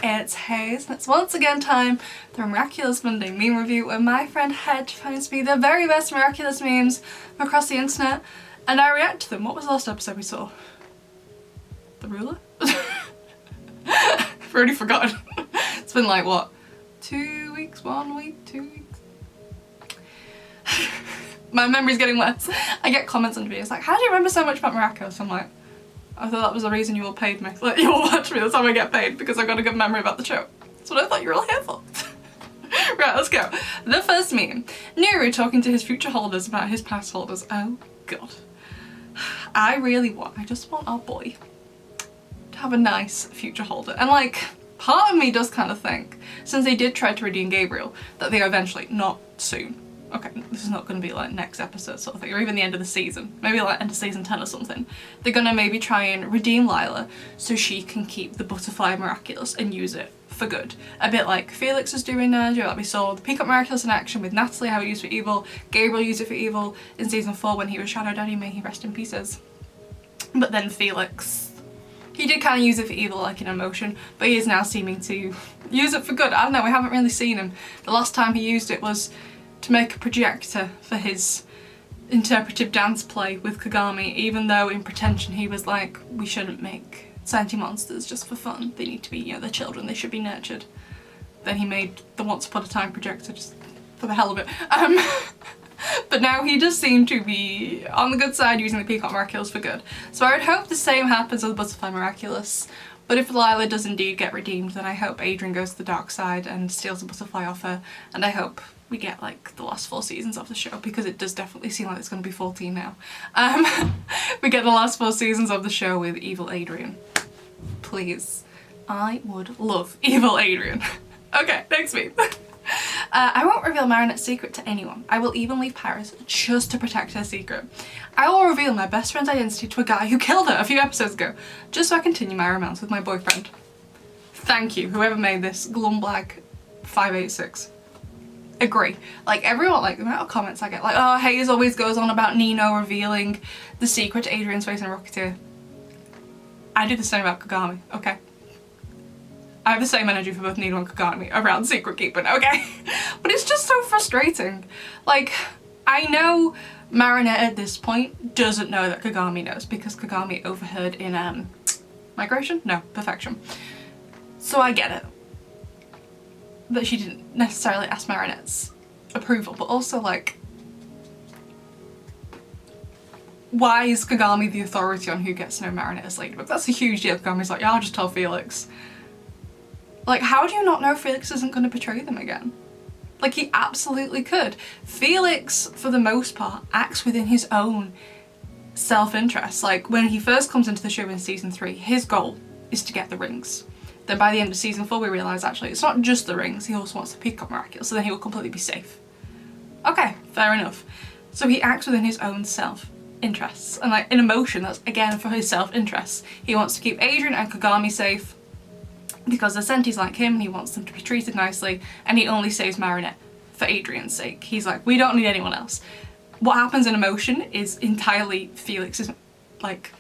it's Haze, and it's once again time for a Miraculous Monday meme review where my friend Hedge finds me the very best Miraculous memes from across the internet and I react to them. What was the last episode we saw? The ruler? I've already forgotten. It's been like, what, 2 weeks, 1 week, 2 weeks? My memory's getting worse. I get comments on videos like, how do you remember so much about Miraculous? I'm like, I thought that was the reason you all paid me. Like, you all watch me, that's how I get paid, because I've got a good memory about the show. That's what I thought you were all here for. Right, let's go. The first meme. Neru talking to his future holders about his past holders. Oh god. I just want our boy to have a nice future holder. And like, part of me does kind of think, since they did try to redeem Gabriel, that they eventually, not soon. Okay, this is not going to be like next episode sort of thing, or even the end of the season, maybe like end of season 10 or something. They're going to maybe try and redeem Lila so she can keep the butterfly Miraculous and use it for good. A bit like Felix is doing now, like we saw the Peacock Miraculous in action with Natalie, how he used it for evil. Gabriel used it for evil in season 4 when he was Shadow Daddy, may he rest in pieces. But then Felix, he did kind of use it for evil, like in emotion, but he is now seeming to use it for good. I don't know, we haven't really seen him. The last time he used it was to make a projector for his interpretive dance play with Kagami, even though in pretension he was like, we shouldn't make sentient monsters just for fun. They need to be, you know, they're children, they should be nurtured. Then he made the Once Upon a Time projector just for the hell of it. But now he does seem to be on the good side using the Peacock Miraculous for good. So I would hope the same happens with the Butterfly Miraculous. But if Lila does indeed get redeemed, then I hope Adrien goes to the dark side and steals the butterfly off her. And I hope we get like the last 4 seasons of the show, because it does definitely seem like it's going to be 14 now. We get the last 4 seasons of the show with evil Adrien. Please. I would love evil Adrien. Okay, next meme. I won't reveal Marinette's secret to anyone. I will even leave Paris just to protect her secret. I will reveal my best friend's identity to a guy who killed her a few episodes ago, just so I continue my romance with my boyfriend. Thank you, whoever made this. Glumblag586. Agree. Like everyone, like the amount of comments I get, like, oh, Haze always goes on about Nino revealing the secret to Adrien's face in Rocketeer. I do the same about Kagami, okay? I have the same energy for both Nino and Kagami around secret keeping, okay? But it's just so frustrating. Like, I know Marinette at this point doesn't know that Kagami knows, because Kagami overheard in Migration? No, Perfection. So I get it that she didn't necessarily ask Marinette's approval, but also like, why is Kagami the authority on who gets to know Marinette as Ladybug? That's a huge deal. Kagami's like, yeah, I'll just tell Felix. Like, how do you not know Felix isn't going to betray them again? Like, he absolutely could. Felix, for the most part, acts within his own self-interest. Like, when he first comes into the show in season 3, his goal is to get the rings. Then by the end of season 4 we realise actually it's not just the rings, he also wants the Peacock Miraculous, so then he will completely be safe. Okay, fair enough. So he acts within his own self-interests, and like in emotion, that's again for his self-interests. He wants to keep Adrien and Kagami safe because they're senties like him and he wants them to be treated nicely, and he only saves Marinette for Adrien's sake. He's like, we don't need anyone else. What happens in emotion is entirely Felix's, like,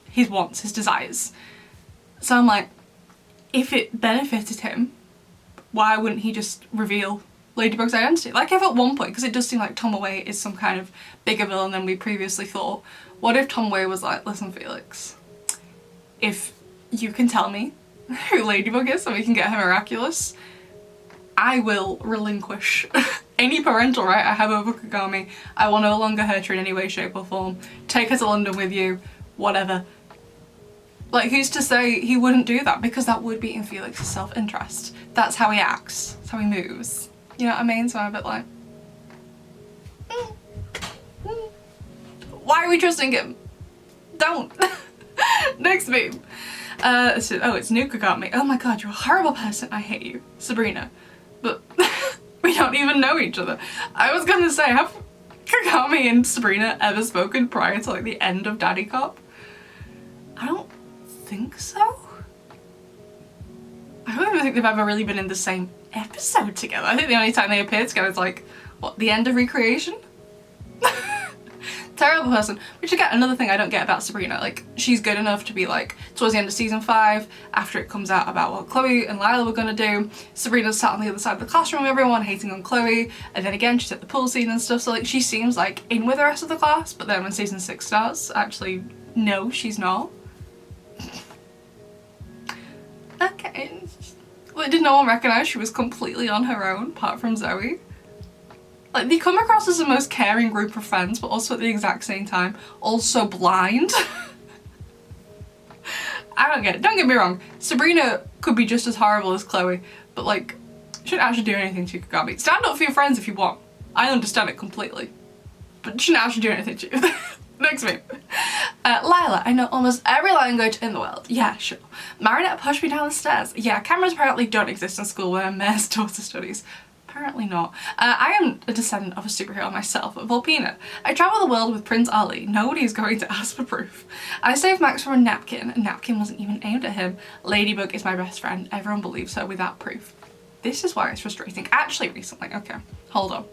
his wants, his desires. So I'm like, if it benefited him, why wouldn't he just reveal Ladybug's identity? Like, if at one point, because it does seem like Tom Away is some kind of bigger villain than we previously thought, what if Tom Away was like, listen Felix, if you can tell me who Ladybug is so we can get her Miraculous, I will relinquish any parental right I have over Kagami. I will no longer hurt her in any way, shape or form. Take her to London with you, whatever. Like, who's to say he wouldn't do that? Because that would be in Felix's self-interest. That's how he acts. That's how he moves. You know what I mean? So I'm a bit like, why are we trusting him? Don't. Next meme. Oh, it's new Kagami. Oh my god, you're a horrible person. I hate you. Sabrina. But we don't even know each other. I was gonna say, have Kagami and Sabrina ever spoken prior to like the end of Daddy Cop? I don't think so. I don't even think they've ever really been in the same episode together. I think the only time they appear together is like, what, the end of Recreation? Terrible person, which again, another thing I don't get about Sabrina. Like, she's good enough to be like, towards the end of season 5, after it comes out about what Chloe and Lila were gonna do, Sabrina's sat on the other side of the classroom with everyone, hating on Chloe, and then again, she's at the pool scene and stuff, so like, she seems like in with the rest of the class, but then when season 6 starts, actually, no, she's not. Okay. Like, did no one recognise she was completely on her own, apart from Zoe? Like, they come across as the most caring group of friends, but also at the exact same time, also blind. I don't get it. Don't get me wrong. Sabrina could be just as horrible as Chloe, but like, shouldn't actually do anything to Kagami. Stand up for your friends if you want. I understand it completely. But shouldn't actually do anything to you. Next meme. Lila, I know almost every language in the world. Yeah, sure. Marinette pushed me down the stairs. Yeah, cameras apparently don't exist in school where Mare's daughter studies. Apparently not. I am a descendant of a superhero myself, Volpina. I travel the world with Prince Ali. Nobody is going to ask for proof. I saved Max from a napkin. A napkin wasn't even aimed at him. Ladybug is my best friend. Everyone believes her without proof. This is why it's frustrating. Actually, recently, okay, hold on.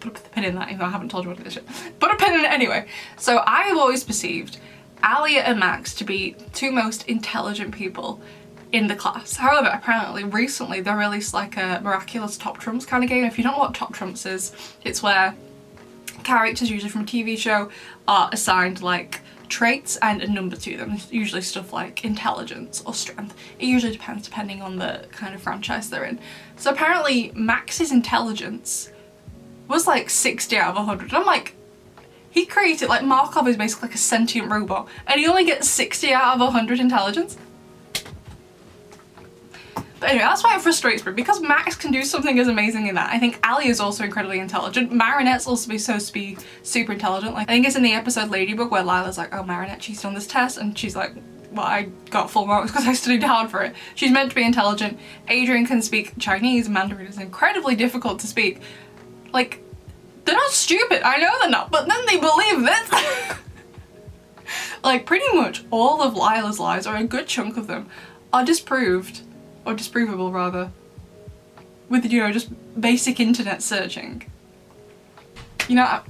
Put a pin in that, even though I haven't told you what it is yet. Put a pin in it anyway. So I have always perceived Alia and Max to be two most intelligent people in the class. However, apparently recently they released like a Miraculous Top Trumps kind of game. If you don't know what Top Trumps is, it's where characters, usually from a TV show, are assigned like traits and a number to them. Usually stuff like intelligence or strength. It usually depends depending on the kind of franchise they're in. So apparently Max's intelligence was like 60 out of 100. I'm like, he created, like, Markov is basically like a sentient robot and he only gets 60 out of 100 intelligence. But anyway, that's why it frustrates me, because Max can do something as amazing in that. I think Ali is also incredibly intelligent. Marinette's also supposed to be super intelligent. Like, I think it's in the episode Ladybug where Lila's like, oh, Marinette, she's done this test, and she's like, well, I got full marks because I studied hard for it. She's meant to be intelligent. Adrien can speak Chinese. Mandarin is incredibly difficult to speak. Like, they're not stupid. I know they're not, but then they believe this. Like, pretty much all of Lila's lies, or a good chunk of them, are disproved. Or disprovable rather, with, you know, just basic internet searching. You know,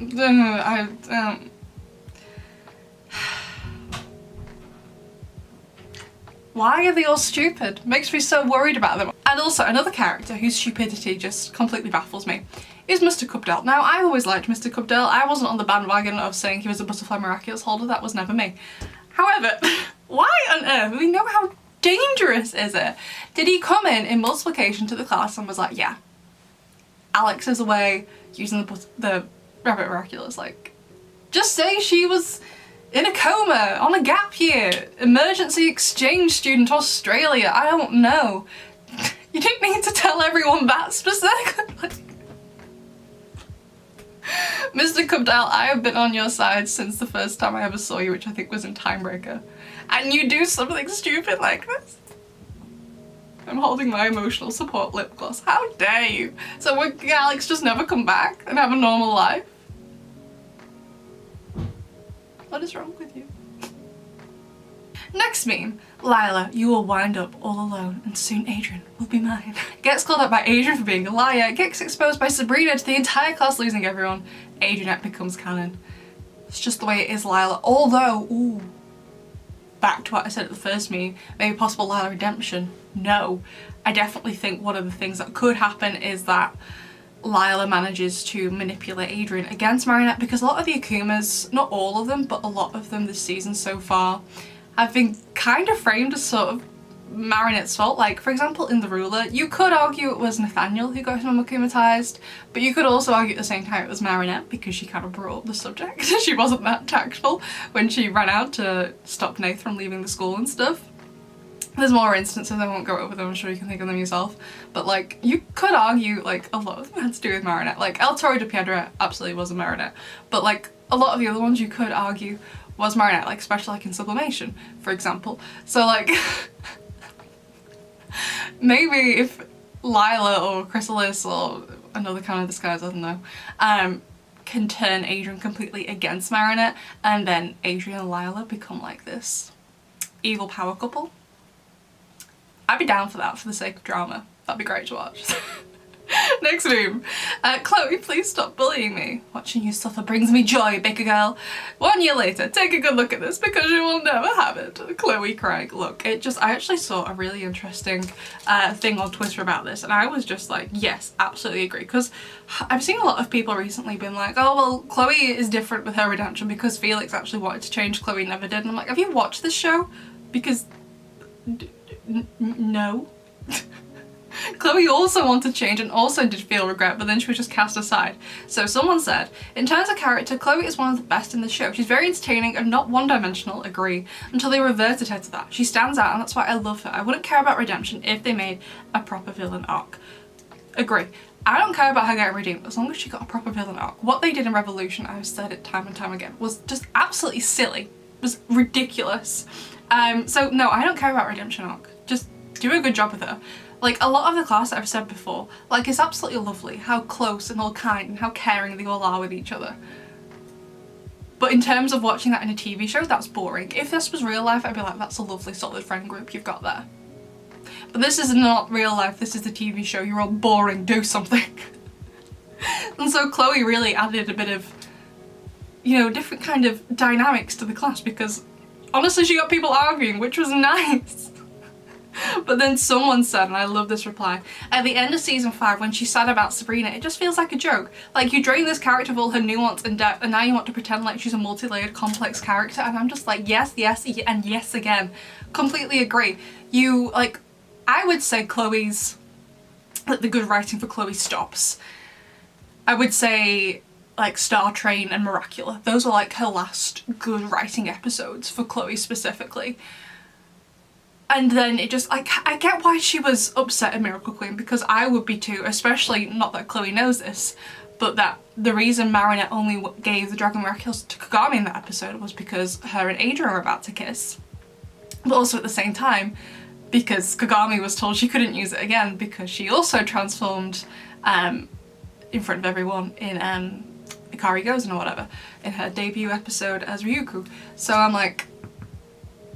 why are they all stupid? Makes me so worried about them. And also another character whose stupidity just completely baffles me is Mr. Cubdell. Now, I always liked Mr. Cubdell. I wasn't on the bandwagon of saying he was a Butterfly Miraculous holder. That was never me. However, why on earth? We know how dangerous is it? Did he come in multiplication to the class and was like, yeah, Alex is away using the Rabbit Miraculous, like, just say she was in a coma, on a gap year, emergency exchange student, Australia, I don't know. You didn't need to tell everyone that specifically. Mr. Cubdell, I have been on your side since the first time I ever saw you, which I think was in Timebreaker. And you do something stupid like this? I'm holding my emotional support lip gloss. How dare you? So would Alex just never come back and have a normal life? What is wrong with you? Next meme. Lila, you will wind up all alone and soon Adrien will be mine. Gets called out by Adrien for being a liar, gets exposed by Sabrina to the entire class losing everyone. Adrienette becomes canon. It's just the way it is, Lila. Although, ooh, back to what I said at the first meme, maybe possible Lila redemption. No. I definitely think one of the things that could happen is that Lila manages to manipulate Adrien against Marinette, because a lot of the Akumas, not all of them, but a lot of them this season so far, have been kind of framed as sort of Marinette's fault. Like, for example, in The Ruler, you could argue it was Nathaniel who got him akumatized, but you could also argue at the same time it was Marinette because she kind of brought up the subject. She wasn't that tactful when she ran out to stop Nath from leaving the school and stuff. There's more instances, I won't go over them, I'm sure you can think of them yourself. But like, you could argue like a lot of them had to do with Marinette. Like, El Toro de Piedra absolutely was a Marinette. But like, a lot of the other ones you could argue was Marinette, like especially like in Sublimation, for example. So like, maybe if Lila or Chrysalis or another kind of disguise, I don't know, can turn Adrien completely against Marinette, and then Adrien and Lila become like this evil power couple. I'd be down for that for the sake of drama. That'd be great to watch. Next meme. Chloe, please stop bullying me. Watching you suffer brings me joy, bigger girl. 1 year later, take a good look at this because you will never have it. Chloe crying. Look, I actually saw a really interesting thing on Twitter about this, and I was just like, yes, absolutely agree. Because I've seen a lot of people recently being like, oh, well, Chloe is different with her redemption because Felix actually wanted to change, Chloe never did. And I'm like, have you watched this show? Because no. Chloe also wanted change and also did feel regret, but then she was just cast aside. So someone said, in terms of character, Chloe is one of the best in the show. She's very entertaining and not one-dimensional, agree, until they reverted her to that. She stands out and that's why I love her. I wouldn't care about redemption if they made a proper villain arc. Agree. I don't care about her getting redeemed as long as she got a proper villain arc. What they did in Revolution, I've said it time and time again, was just absolutely silly. It was ridiculous. So no, I don't care about redemption arc. Just do a good job with her. Like, a lot of the class that I've said before, like, it's absolutely lovely how close and all kind and how caring they all are with each other. But in terms of watching that in a TV show, that's boring. If this was real life, I'd be like, that's a lovely solid friend group you've got there. But this is not real life, this is the TV show, you're all boring, do something. And so Chloe really added a bit of, you know, different kind of dynamics to the class because honestly she got people arguing, which was nice. But then someone said, and I love this reply, at the end of season 5 when she's sad about Sabrina, it just feels like a joke. Like, you drain this character of all her nuance and depth and now you want to pretend like she's a multi-layered complex character, and I'm just like, yes, yes, and yes again. Completely agree. You, like, I would say Chloe's, like, the good writing for Chloe stops. I would say, like, Star Train and Miraculous. Those are like her last good writing episodes for Chloe specifically. And then it just, like, I get why she was upset at Miracle Queen, because I would be too, especially, not that Chloe knows this, but that the reason Marinette only gave the Dragon Miraculous to Kagami in that episode was because her and Adrien were about to kiss. But also at the same time, because Kagami was told she couldn't use it again because she also transformed in front of everyone in Ikari Gozen or whatever, in her debut episode as Ryuku. So I'm like,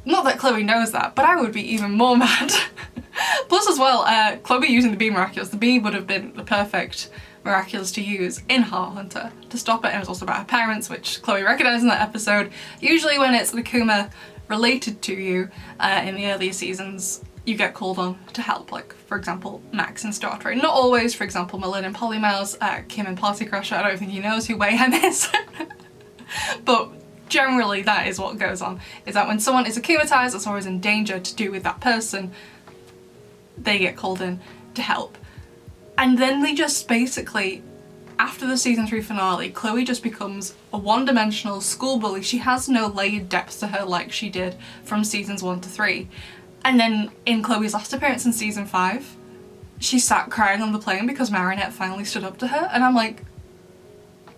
not that Chloe knows that, but I would be even more mad. Plus as well, Chloe using the bee Miraculous, the bee would have been the perfect Miraculous to use in Heart Hunter to stop it, and it was also about her parents, which Chloe recognised in that episode. Usually when it's an Akuma related to you in the earlier seasons, you get called on to help, like for example Max in Star Trek. Not always, for example Malin in Polymouse, Kim in Party Crasher, I don't think he knows who Wayhem is. But generally that is what goes on, is that when someone is akumatized or is in danger to do with that person, they get called in to help. And then they just basically, after the season 3 finale, Chloe just becomes a one-dimensional school bully. She has no layered depth to her like she did from seasons 1 to 3. And then in Chloe's last appearance in season 5, she sat crying on the plane because Marinette finally stood up to her, and I'm like,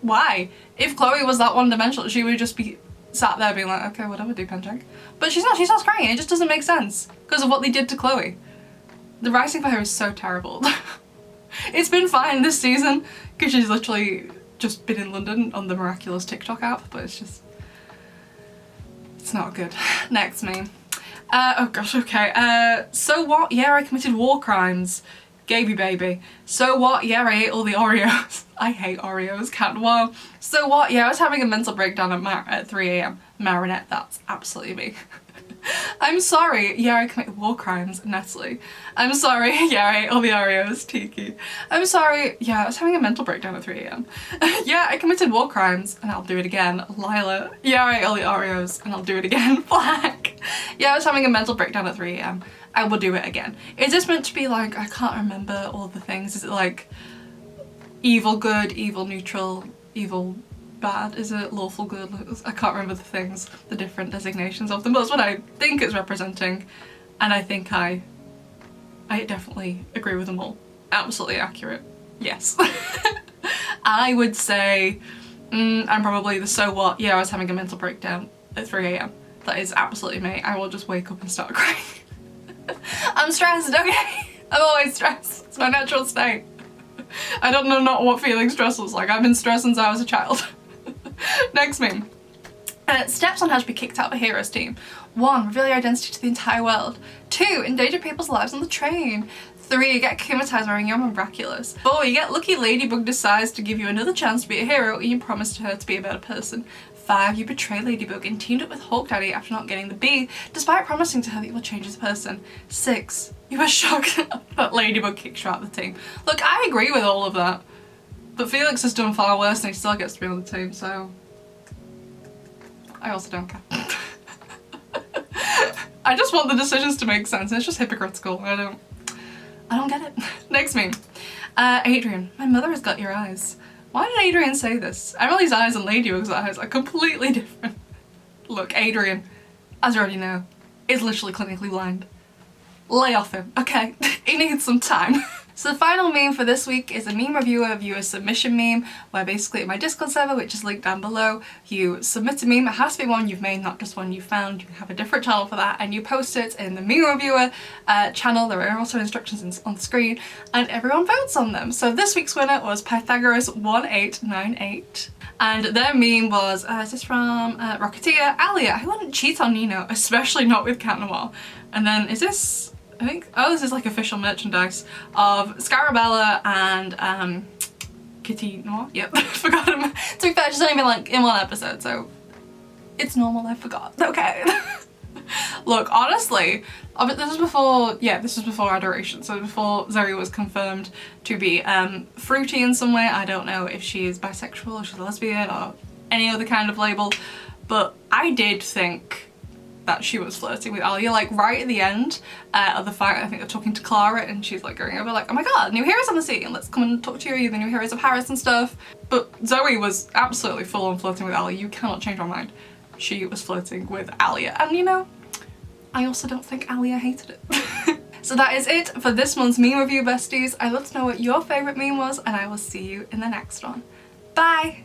why? If Chloe was that one-dimensional, she would just be sat there being like, okay, whatever, do Penchang. But she's not, she starts crying, it just doesn't make sense because of what they did to Chloe. The writing for her is so terrible. It's been fine this season because she's literally just been in London on the Miraculous TikTok app, but it's just, it's not good. Next meme. Oh gosh, okay. So what? Yeah, I committed war crimes. Gaby baby. So what? Yeah, I ate all the Oreos. I hate Oreos, can't wow. So what? Yeah, I was having a mental breakdown at 3 AM. Marinette, that's absolutely me. I'm sorry, yeah, I committed war crimes, Natalie. I'm sorry, yeah, I ate all the Oreos, Tiki. I'm sorry, yeah, I was having a mental breakdown at 3 AM. Yeah, I committed war crimes, and I'll do it again, Lila. Yeah, I ate all the Oreos, and I'll do it again, Black. Yeah, I was having a mental breakdown at 3 AM. I will do it again. Is this meant to be like, I can't remember all the things, is it like evil good, evil neutral, evil bad? Is it lawful good? I can't remember the things, the different designations of them, but that's what I think it's representing, and I think I definitely agree with them all. Absolutely accurate. Yes. I would say I'm probably the so what, yeah, I was having a mental breakdown at 3 AM. That is absolutely me. I will just wake up and start crying. I'm stressed, okay? I'm always stressed. It's my natural state. I don't know not what feeling stress looks like. I've been stressed since I was a child. Next meme. Steps on how to be kicked out of a hero's team. 1. Reveal your identity to the entire world. 2. Endanger people's lives on the train. 3. You get acclimatized wearing your Miraculous. 4. You get lucky Ladybug decides to give you another chance to be a hero and you promise to her to be a better person. 5. You betray Ladybug and teamed up with Hawk Daddy after not getting the bee, despite promising to her that you will change as a person. 6. You were shocked that Ladybug kicked you out of the team. Look, I agree with all of that, but Felix has done far worse and he still gets to be on the team, so I also don't care. I just want the decisions to make sense. It's just hypocritical. I don't get it. Next meme. Adrien, my mother has got your eyes. Why did Adrien say this? Emily's eyes and Ladybug's eyes are completely different. Look, Adrien, as you already know, is literally clinically blind. Lay off him, okay? He needs some time. So the final meme for this week is a meme reviewer viewer submission meme, where basically in my Discord server, which is linked down below, you submit a meme. It has to be one you've made, not just one you found. You have a different channel for that, and you post it in the meme reviewer channel. There are also instructions on the screen, and everyone votes on them. So this week's winner was Pythagoras1898. And their meme was, is this from Rocketeer? Alia, who wouldn't cheat on Nino, especially not with Cat Noir. And then is this, I think, oh, this is like official merchandise of Scarabella and Kitty Noir. Yep, I forgot him. To be fair, she's only been like in one episode, so it's normal, I forgot. Okay. Look, honestly, this was before, yeah, this was before Adoration, so before Zoe was confirmed to be fruity in some way. I don't know if she is bisexual or she's a lesbian or any other kind of label, but I did think that she was flirting with Alia, like right at the end of the fight. I think they're talking to Clara and she's like going over like, oh my god, new heroes on the scene, let's come and talk to you, the new heroes of Paris and stuff. But Zoe was absolutely full on flirting with Alia. You cannot change my mind. She was flirting with Alia, and you know, I also don't think Alia hated it. So that is it for this month's meme review, besties. I'd love to know what your favourite meme was, and I will see you in the next one. Bye!